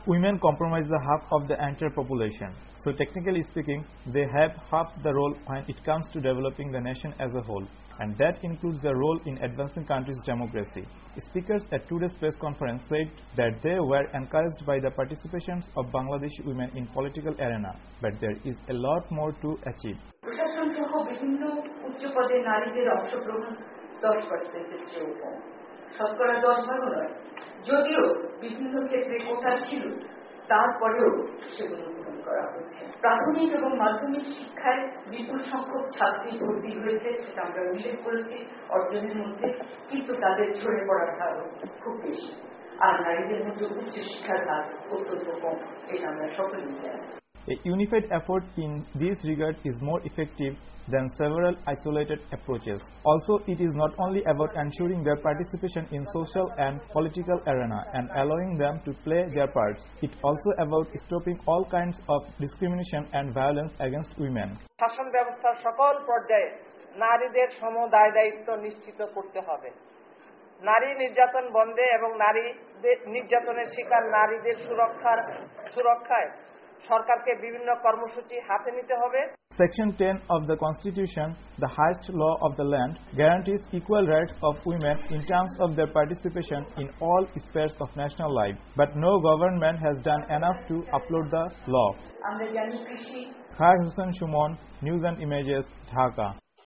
Women comprise the half of the entire population. So technically speaking, they have half the role when it comes to developing the nation as a whole. And that includes the role in advancing countries' democracy. Speakers at today's press conference said that they were encouraged by the participation of Bangladeshi women in political arena, but there is a lot more to achieve. প্রশাসন সহ বিভিন্ন উচ্চ পদে নারীদের অংশগ্রহণ 10%-এর চেয়েও কম, শতকরা 10 ভাগও নয়। যদিও বিভিন্ন ক্ষেত্রে কোটা ছিল, তারপরেও সেগুলো পূরণ করা হচ্ছে। প্রাথমিক এবং মাধ্যমিক শিক্ষায় বিপুল সংখ্যক ছাত্রী ভর্তি হয়েছে, সেটা আমরা উল্লেখ করেছি অর্জনের মধ্যে, কিন্তু তাদের ঝরে পড়ার হার খুব বেশি। আর নারীদের মধ্যে উচ্চ শিক্ষার হার অত্যন্ত কম, এটা আমরা সকলেই জানি। A unified effort in this regard is more effective than several isolated approaches. Also, it is not only about ensuring their participation in social and political arena and allowing them to play their parts. It also about stopping all kinds of discrimination and violence against women. শাসন ব্যবস্থার সকল পর্যায়ে নারীদের সম দায়-দায়িত্ব নিশ্চিত করতে হবে। নারী নির্যাতন বন্ধে এবং নারীদের নির্যাতনের শিকার নারীদের সুরক্ষায় সরকারকে বিভিন্ন কর্মসূচি হাতে নিতে হবে। Section 10 of the Constitution, the highest law of the land, guarantees equal rights of women in terms of their participation in all spheres of national life. But no government has done enough to uphold the law. Khair Hussain Shumon, News and Images, Dhaka.